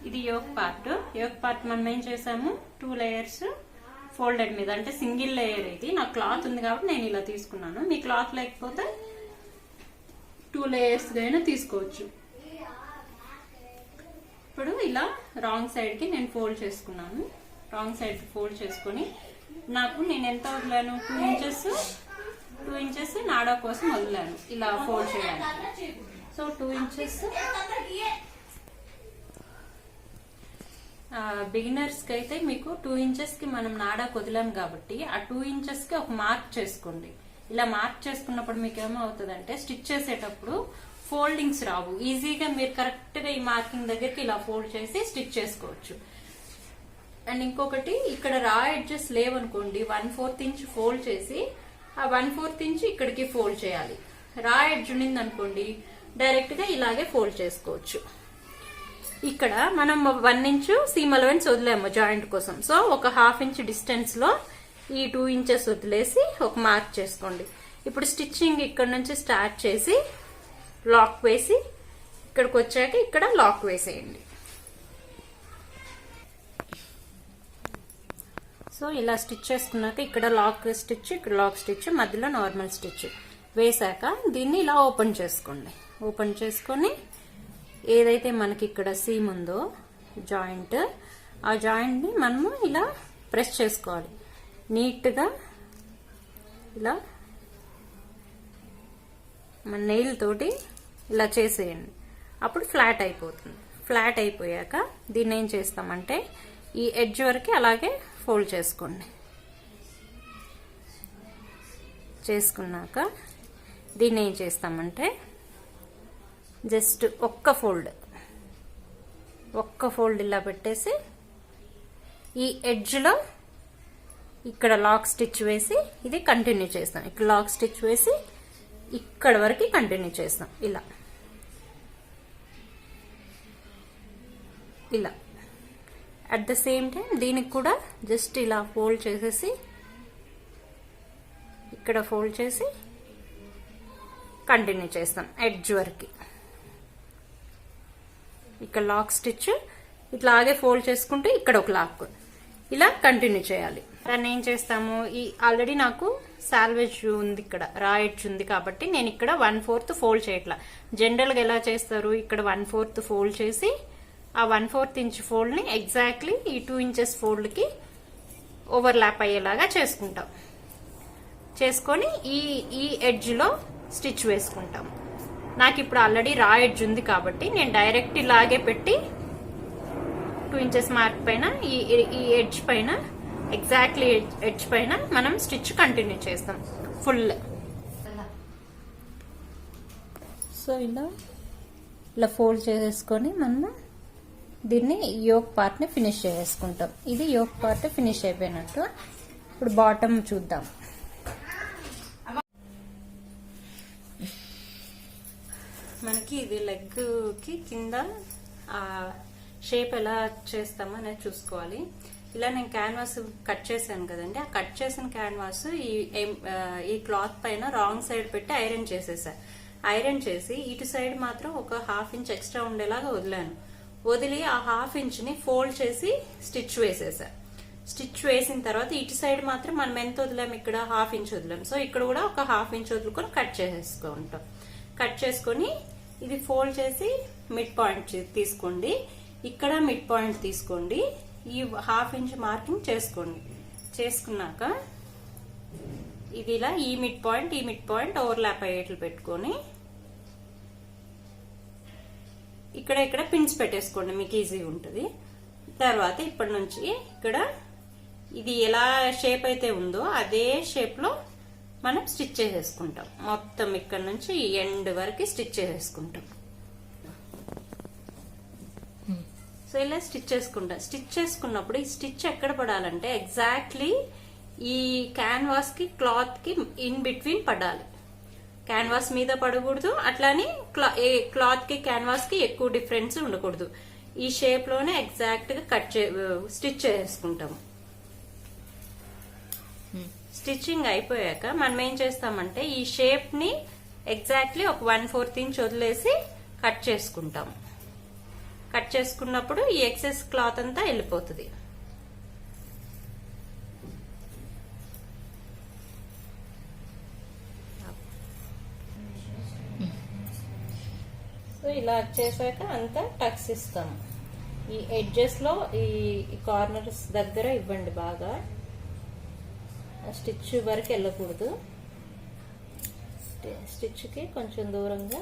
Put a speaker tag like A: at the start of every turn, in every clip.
A: ఇది yoke part మనం ఏం చేసాము 2 లేయర్స్ ఫోల్డెడ్ మీద అంటే సింగిల్ లేయర్. ఇది నా క్లాత్ ఉంది కాబట్టి నేను ఇలా తీసుకున్నాను. మీ క్లాత్ లేకపోతే 2 లేయర్స్ అయినా తీసుకోవచ్చు. ఇప్పుడు ఇలా రాంగ్ సైడ్ కి నేను ఫోల్డ్ చేసుకున్నాను. రాంగ్ సైడ్ కి ఫోల్డ్ చేసుకొని నేను ఎంత వదిలాను 2 ఇంచెస్ నాడా కోసం వదిలాను ఇలా ఫోల్డ్ చేయడానికి. సో 2 ఇంచెస్ బిగినర్స్ కి అయితే మీకు 2 ఇంచెస్ కి మనం నాడా వదిలాం కాబట్టి ఆ 2 ఇంచెస్ కి ఒక మార్క్ చేసుకోండి. ఇలా మార్క్ చేసుకున్నప్పుడు మీకు ఏమవుతుందంటే స్టిచ్ చేసేటప్పుడు ఫోల్డింగ్స్ రావు. ఈజీగా మీరు కరెక్ట్ గా ఈ మార్కింగ్ దగ్గరికి ఇలా ఫోల్డ్ చేసి స్టిచ్ చేసుకోవచ్చు. అండ్ ఇంకొకటి ఇక్కడ రా ఎడ్జెస్ లేవనుకోండి 1/4 ఇంచ్ ఫోల్డ్ చేసి ఆ 1/4 ఇంచ్ ఇక్కడికి ఫోల్డ్ చేయాలి. రా ఎడ్జ్ ఉండింది అనుకోండి డైరెక్ట్ గా ఇలాగే ఫోల్డ్ చేసుకోవచ్చు. ఇక్కడ మనం 1 ఇంచ్ సీమ్ అలవెన్స్ వదిలేము జాయింట్ కోసం. సో ఒక 1/2 ఇంచ్ డిస్టెన్స్ లో ఈ 2 ఇంచెస్ వదిలేసి ఒక మార్క్ చేసుకోండి. ఇప్పుడు స్టిచ్చింగ్ ఇక్కడ నుంచి స్టార్ట్ చేసి లాక్ వేసి ఇక్కడికి వచ్చాక ఇక్కడ లాక్ వేసేయండి. సో ఇలా స్టిచ్ చేసుకున్నాక ఇక్కడ లాక్ స్టిచ్, ఇక్కడ లాక్ స్టిచ్, మధ్యలో నార్మల్ స్టిచ్ వేసాక దీన్ని ఇలా ఓపెన్ చేసుకోండి. ఓపెన్ చేసుకొని ఏదైతే మనకి ఇక్కడ సీమ్ ఉందో జాయింట్, ఆ జాయింట్ ని మనము ఇలా ప్రెస్ చేసుకోవాలి. నీట్ గా ఇలా మన నెయిల్ తోటి ఇలా చేసేయండి. అప్పుడు ఫ్లాట్ అయిపోతుంది. ఫ్లాట్ అయిపోయాక దీన్ని ఏం చేస్తామంటే ఈ ఎడ్జ్ వరకు అలాగే ఫోల్డ్ చేసుకోండి. చేసుకున్నాక దీన్ని ఏం చేస్తామంటే జస్ట్ ఒక్క ఫోల్డ్ ఇలా పెట్టేసి ఈ ఎడ్జ్ లో ఇక్కడ లాక్ స్టిచ్ వేసి ఇది కంటిన్యూ చేస్తాం. ఇక్కడ లాక్ స్టిచ్ వేసి ఇక్కడ వరకు కంటిన్యూ చేస్తాం. ఇలా అట్ ద సేమ్ టైం దీనికి కూడా జస్ట్ ఇలా ఫోల్డ్ చేసేసి ఇక్కడ ఫోల్డ్ చేసి కంటిన్యూ చేస్తాం ఎడ్జ్ వరకు. ఇక్కడ లాక్ స్టిచ్ ఇట్లాగే ఫోల్డ్ చేసుకుంటూ ఇక్కడ ఒక లాక్ ఇలా కంటిన్యూ చేయాలి. దాన్ని ఏం చేస్తాము, ఈ ఆల్రెడీ నాకు సాల్వేజ్ ఉంది, ఇక్కడ రా ఎడ్జ్ ఉంది కాబట్టి నేను ఇక్కడ 1/4 ఫోల్డ్ చేయట్లా. జనరల్ గా ఎలా చేస్తారు, ఇక్కడ 1/4 ఫోల్డ్ చేసి ఆ 1/4 ఇంచ్ ఫోల్డ్ ని ఎగ్జాక్ట్లీ ఈ 2 ఇంచెస్ ఫోల్డ్ కి ఓవర్ ల్యాప్ అయ్యేలాగా చేసుకుంటాం. చేసుకొని ఈ ఎడ్జ్ లో స్టిచ్ వేసుకుంటాం. నాకు ఇప్పుడు ఆల్రెడీ రా ఎడ్జ్ ఉంది కాబట్టి నేను డైరెక్ట్ ఇలాగే పెట్టి 2 ఇంచెస్ మార్క్ పైన ఈ ఎడ్జ్ పైన ఎగ్జాక్ట్లీ ఎడ్జ్ పైన మనం స్టిచ్ కంటిన్యూ చేస్తాం ఫుల్. సో ఇలా ఫోల్డ్ చేసేసుకొని మనము దీన్ని యోక్ పార్ట్ ని ఫినిష్ చేసుకుంటాం. ఇది యోక్ పార్ట్ ఫినిష్ అయిపోయినట్టు. ఇప్పుడు బాటమ్ చూద్దాం. మనకి ఇది లెగ్ కి కింద షేప్ ఎలా చేస్తామో అనేది చూసుకోవాలి. ఇలా నేను క్యాన్వాస్ కట్ చేశాను కదండి, ఆ కట్ చేసిన క్యాన్వాస్ ఈ క్లాత్ పైన రాంగ్ సైడ్ పెట్టి ఐరన్ చేసేసా. ఐరన్ చేసి ఇటు సైడ్ మాత్రం ఒక 1/2 ఇంచ్ ఎక్స్ట్రా ఉండేలాగా వదిలాను. వదిలి ఆ 1/2 ఇంచ్ ని ఫోల్డ్ చేసి స్టిచ్ వేసేసా. స్టిచ్ వేసిన తర్వాత ఇటు సైడ్ మాత్రం మనం ఎంత వదిలాం, ఇక్కడ 1/2 ఇంచ్ వదిలాం. సో ఇక్కడ కూడా ఒక 1/2 ఇంచ్ వదులుకొని కట్ చేసేసుకుంటాం. కట్ చేసుకొని ఇది ఫోల్డ్ చేసి మిడ్ పాయింట్ తీసుకోండి. ఇక్కడ మిడ్ పాయింట్ తీసుకోండి. ఈ 1/2 ఇంచ్ మార్కింగ్ చేసుకోండి. చేసుకున్నాక ఇది ఇలా ఈ మిడ్ పాయింట్ ఓవర్లాప్ అయ్యేట్లు పెట్టుకొని ఇక్కడ పిన్స్ పెట్టేసుకోండి, మీకు ఈజీగా ఉంటుంది. తర్వాత ఇప్పటి నుంచి ఇక్కడ ఇది ఎలా షేప్ అయితే ఉందో అదే షేప్ లో మనం స్టిచ్ చేసేసుకుంటాం. మొత్తం ఇక్కడ నుంచి ఎండ్ వరకు స్టిచ్ చేసేసుకుంటాం. సో ఇలా స్టిచ్ చేసుకుంటాం. స్టిచ్ చేసుకున్నప్పుడు ఈ స్టిచ్ ఎక్కడ పడాలంటే ఎగ్జాక్ట్లీ ఈ క్యాన్వాస్ కి క్లాత్ కి ఇన్ బిట్వీన్ పడాలి. క్యాన్వాస్ మీద పడకూడదు, అట్లానే క్లాత్ కి క్యాన్వాస్ కి ఎక్కువ డిఫరెన్స్ ఉండకూడదు. ఈ షేప్ లోనే ఎగ్జాక్ట్ గా స్టిచ్ చేసుకుంటాము. స్టిచ్చింగ్ అయిపోయాక మనం ఏం చేస్తామంటే ఈ షేప్ ని ఎగ్జాక్ట్లీ ఒక 1/4 ఇంచ్ వదిలేసి కట్ చేసుకుంటాం. కట్ చేసుకున్నప్పుడు ఈ ఎక్సెస్ క్లాత్ అంతా వెళ్ళిపోతుంది. సో ఇలా చేసాక అంతా టక్స్ ఇస్తాము. ఈ ఎడ్జెస్ లో ఈ కార్నర్స్ దగ్గర ఇవ్వండి, బాగా స్టిచ్ వరకు వెళ్ళకూడదు. స్టిచ్ కి కొంచెం దూరంగా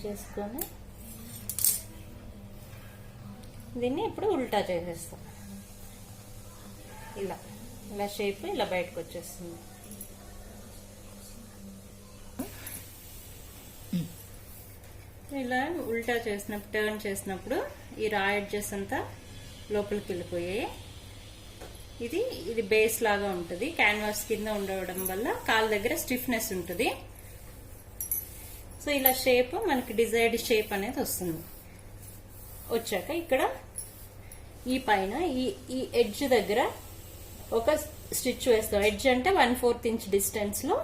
A: చేసుకొని దీన్ని ఇప్పుడు ఉల్టా చేసేస్తాం. ఇలా ఇలా షేప్ ఇలా బయటకు వచ్చేస్తుంది. ఇలా ఉల్టా చేసినప్పుడు, టర్న్ చేసినప్పుడు ఈ రా ఎడ్జెస్ అంతా లోపలికి వెళ్ళిపోయాయి. ఇది బేస్ లాగా ఉంటుంది. క్యాన్వాస్ కింద ఉండడం వల్ల కాళ్ళ దగ్గర స్టిఫ్నెస్ ఉంటుంది. సో ఇలా షేప్ మనకి డిజైర్డ్ షేప్ అనేది వస్తుంది. వచ్చాక ఇక్కడ ఈ పైన ఈ ఎడ్జ్ దగ్గర ఒక స్టిచ్ వేస్తాం. ఎడ్జ్ అంటే 1/4 ఇంచ్ డిస్టెన్స్ లో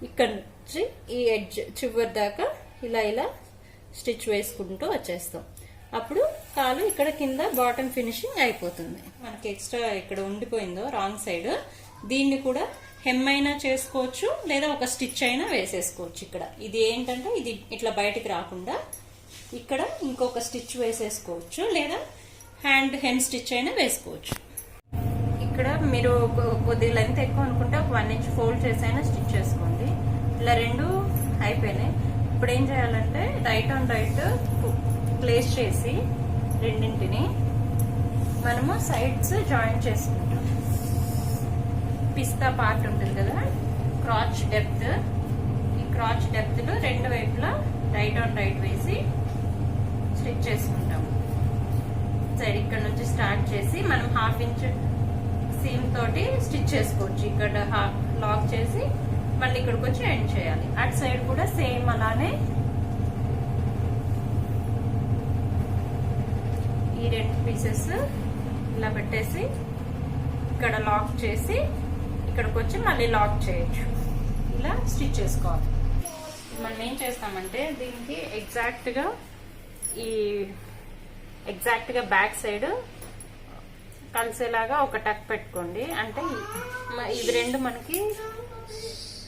A: ఇక్కడ నుంచి ఈ ఎడ్జ్ చివరి దాకా ఇలా ఇలా స్టిచ్ వేసుకుంటూ వచ్చేస్తాం. అప్పుడు కాలు ఇక్కడ కింద బాటమ్ ఫినిషింగ్ అయిపోతుంది. మనకి ఎక్స్ట్రా ఇక్కడ ఉండిపోయిందో రాంగ్ సైడ్, దీన్ని కూడా హెమ్ అయినా చేసుకోవచ్చు, లేదా ఒక స్టిచ్ అయినా వేసేసుకోవచ్చు. ఇక్కడ ఇది ఏంటంటే ఇది ఇట్లా బయటికి రాకుండా ఇక్కడ ఇంకొక స్టిచ్ వేసేసుకోవచ్చు, లేదా హ్యాండ్ హెమ్ స్టిచ్ అయినా వేసుకోవచ్చు. ఇక్కడ మీరు కొద్దిగా లెంత్ ఎక్కువ అనుకుంటే ఒక 1 ఇంచ్ ఫోల్డ్ చేసి అయినా స్టిచ్ చేసుకోండి. ఇలా రెండు అయిపోయినాయి. ఇప్పుడు ఏం చేయాలంటే రైట్ ఆన్ రైట్ ప్లేస్ చేసి రెండింటిని మనము సైడ్స్ జాయిన్ చేసుకుంటాం. పిస్తా పార్ట్ ఉంటుంది కదా, క్రాచ్ డెప్త్, ఈ క్రాచ్ డెప్త్ లో రెండు వైపులా రైట్ ఆన్ రైట్ వేసి స్టిచ్ చేసుకుంటాం. సైడ్ ఇక్కడ నుంచి స్టార్ట్ చేసి మనం 1/2 ఇంచ్ సీమ్ తోటి స్టిచ్ చేసుకోవచ్చు. ఇక్కడ లాక్ చేసి మళ్ళీ ఇక్కడికి వచ్చి ఎండ్ చేయాలి. అటు సైడ్ కూడా సేమ్ అలానే ఈ రెండు పీసెస్ ఇలా పెట్టేసి ఇక్కడ లాక్ చేసి ఇక్కడికి వచ్చి మళ్ళీ లాక్ చేయొచ్చు. ఇలా స్టిచ్ చేసుకోవాలి. మనం ఏం చేస్తామంటే దీనికి ఎగ్జాక్ట్ గా బ్యాక్ సైడ్ కలిసేలాగా ఒక టక్ పెట్టుకోండి. అంటే ఇవి రెండు మనకి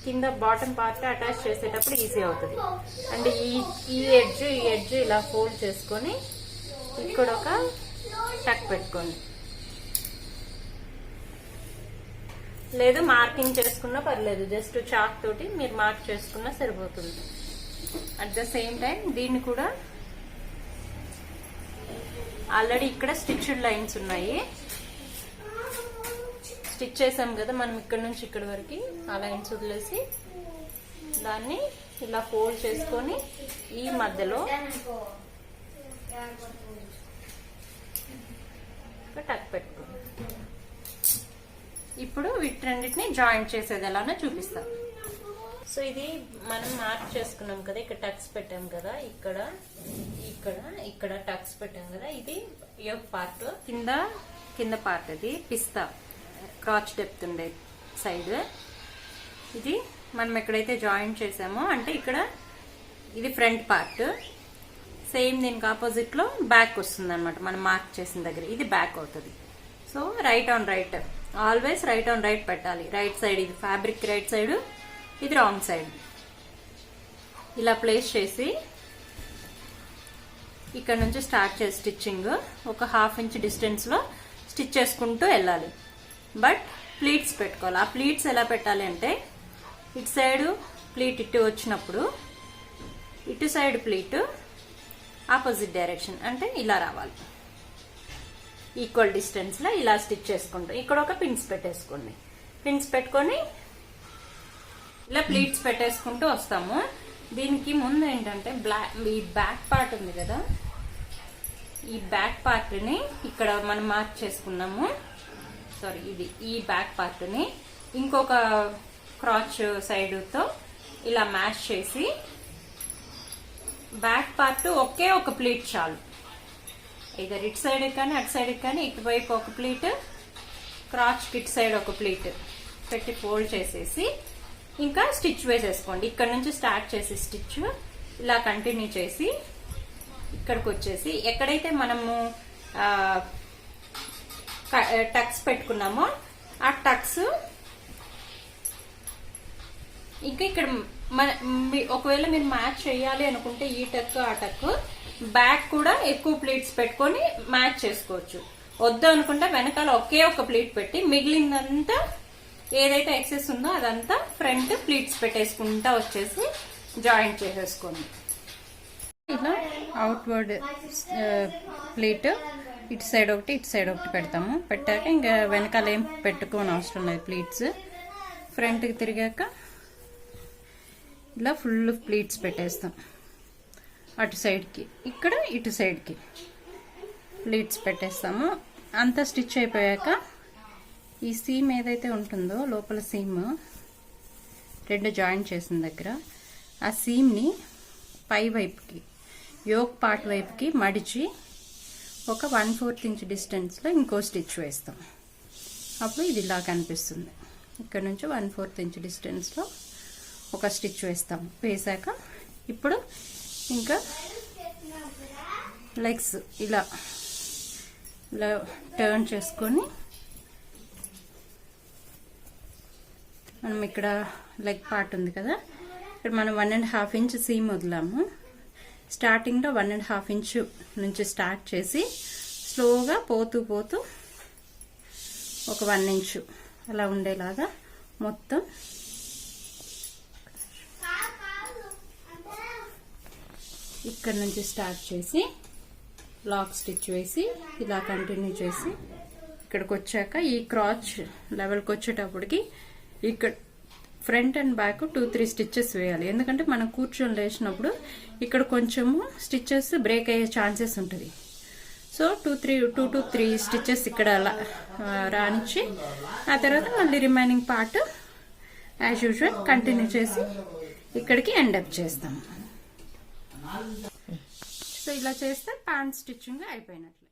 A: కింద బాటమ్ పార్ట్ అటాచ్ చేసేటప్పుడు ఈజీ అవుతుంది. అండ్ ఈ ఎడ్జ్ ఇలా ఫోల్డ్ చేసుకొని ఇక్కడ ఒక టక్ పెట్టుకోండి. లేదు మార్కింగ్ చేసుకున్నా పర్లేదు, జస్ట్ చాక్ తోటి మీరు మార్క్ చేసుకున్నా సరిపోతుంది. అట్ ద సేమ్ టైం దీన్ని కూడా ఆల్రెడీ ఇక్కడ స్టిచ్డ్ లైన్స్ ఉన్నాయి, స్టిచ్ చేసాం కదా మనం ఇక్కడ నుంచి ఇక్కడ వరకు. ఆ లైన్స్ వదిలేసి దాన్ని ఇలా ఫోల్డ్ చేసుకొని ఈ మధ్యలో టక్ పెట్టుకోండి. ఇప్పుడు వీటన్నిటిని జాయింట్ చేసేది ఎలానో చూపిస్తాం. సో ఇది మనం మార్క్ చేసుకున్నాం కదా, ఇక్కడ టక్స్ పెట్టాం కదా, ఇక్కడ ఇక్కడ ఇక్కడ టక్స్ పెట్టాం కదా. ఇది యోక్ పార్ట్, కింద పార్ట్ అది పిస్తా క్రాచ్ డెప్త్ ఉండే సైడ్. ఇది మనం ఎక్కడైతే జాయింట్ చేసామో అంటే ఇక్కడ ఇది ఫ్రంట్ పార్ట్. సేమ్ దీనికి ఆపోజిట్ లో బ్యాక్ వస్తుంది అనమాట. మనం మార్క్ చేసిన దగ్గర ఇది బ్యాక్ అవుతుంది. So right on right, always right on right పెట్టాలి. రైట్ సైడ్ ఇది ఫ్యాబ్రిక్ రైట్ సైడ్, ఇది రాంగ్ సైడ్. ఇలా ప్లేస్ చేసి ఇక్కడ నుంచి స్టార్ట్ చేసి స్టిచ్చింగ్ ఒక 1/2 ఇంచ్ డిస్టెన్స్ లో స్టిచ్ చేసుకుంటూ వెళ్ళాలి. బట్ ప్లీట్స్ పెట్టుకోవాలి. ఆ ప్లీట్స్ ఎలా పెట్టాలి అంటే ఇటు సైడ్ ప్లీట్ ఇటు వచ్చినప్పుడు ఇటు సైడ్ ప్లీట్ ఆపోజిట్ డైరెక్షన్ అంటే ఇలా రావాలి. ఈక్వల్ డిస్టెన్స్ లో ఇలా స్టిచ్ చేసుకుంటాం. ఇక్కడ ఒక పిన్స్ పెట్టేసుకోండి. పిన్స్ పెట్టుకొని ఇలా ప్లీట్స్ పెట్టేసుకుంటూ వస్తాము. దీనికి ముందు ఏంటంటే ఈ బ్యాక్ పార్ట్ ఉంది కదా, ఈ బ్యాక్ పార్ట్ ని ఇక్కడ మనం మార్క్ చేసుకున్నాము. సారీ, ఇది ఈ బ్యాక్ పార్ట్ ని ఇంకొక క్రాచ్ సైడ్ తో ఇలా మ్యాష్ చేసి బ్యాక్ పార్ట్ ఒకే ఒక ప్లీట్ చాలు. ఇక ఇటు సైడ్ కానీ అటు సైడ్ కానీ ఇటువైపు ఒక ప్లీట్, క్రాచ్ ఇటు సైడ్ ఒక ప్లీట్ పెట్టి ఫోల్డ్ చేసేసి ఇంకా స్టిచ్ వేసేసుకోండి. ఇక్కడ నుంచి స్టార్ట్ చేసి స్టిచ్ ఇలా కంటిన్యూ చేసి ఇక్కడికి వచ్చేసి ఎక్కడైతే మనము టక్స్ పెట్టుకున్నామో ఆ టక్స్ ఇంకా ఇక్కడ ఒకవేళ మీరు మ్యాచ్ చేయాలి అనుకుంటే ఈ టక్ ఆ టక్ బ్యాక్ కూడా ఎక్కువ ప్లీట్స్ పెట్టుకొని మ్యాచ్ చేసుకోవచ్చు. వద్దు అనుకుంటే వెనకాల ఒకే ఒక ప్లీట్ పెట్టి మిగిలిందంతా ఏదైతే ఎక్సెస్ ఉందో అదంతా ఫ్రంట్ ప్లీట్స్ పెట్టేసుకుంటా వచ్చేసి జాయింట్ చేసేసుకోండి. ఇలా అవుట్వర్డ్ ప్లీట్ ఇటు సైడ్ ఒకటి ఇటు సైడ్ ఒకటి పెడతాము. పెట్టాక ఇంకా వెనకాల ఏం పెట్టుకోని అవసరం లేదు ప్లీట్స్. ఫ్రంట్కి తిరిగాక ఇలా ఫుల్ ప్లీట్స్ పెట్టేస్తాం. అటు సైడ్కి ఇక్కడ ఇటు సైడ్కి ప్లీట్స్ పెట్టేస్తాము. అంతా స్టిచ్ అయిపోయాక ఈ సీమ్ ఏదైతే ఉంటుందో లోపల సీమ్ రెండు జాయింట్ చేసిన దగ్గర ఆ సీమ్ని పై వైపుకి యోక్ పార్ట్ వైపుకి మడిచి ఒక 1/4 ఇంచ్ డిస్టెన్స్లో ఇంకో స్టిచ్ వేస్తాం. అప్పుడు ఇది ఇలా కనిపిస్తుంది. ఇక్కడ నుంచి 1/4 ఇంచ్ డిస్టెన్స్లో ఒక స్టిచ్ వేస్తాం. వేసాక ఇప్పుడు ఇంకా లెగ్స్ ఇలా ఇలా టర్న్ చేసుకొని మనం ఇక్కడ లెగ్ పార్ట్ ఉంది కదా, ఇక్కడ మనం 1.5 ఇంచ్ సీమ్ వదిలాము. స్టార్టింగ్లో 1.5 ఇంచ్ నుంచి స్టార్ట్ చేసి స్లోగా పోతూ పోతూ ఒక 1 ఇంచ్ అలా ఉండేలాగా మొత్తం ఇక్కడ నుంచి స్టార్ట్ చేసి లాక్ స్టిచ్ వేసి ఇలా కంటిన్యూ చేసి ఇక్కడికి వచ్చాక ఈ క్రాచ్ లెవెల్కి వచ్చేటప్పటికి ఇక్కడ ఫ్రంట్ అండ్ బ్యాక్ 2-3 స్టిచ్చెస్ వేయాలి. ఎందుకంటే మనం కూర్చొని లేచినప్పుడు ఇక్కడ కొంచెము స్టిచ్చెస్ బ్రేక్ అయ్యే ఛాన్సెస్ ఉంటుంది. సో 2 to 3 స్టిచ్చెస్ ఇక్కడ రానిచ్చి ఆ తర్వాత మళ్ళీ remaining part as usual continue చేసి ఇక్కడికి ఎండప్ చేస్తాము. సో ఇలా చేస్తే ప్యాంట్ స్టిచ్చింగ్ అయిపోయినట్లు.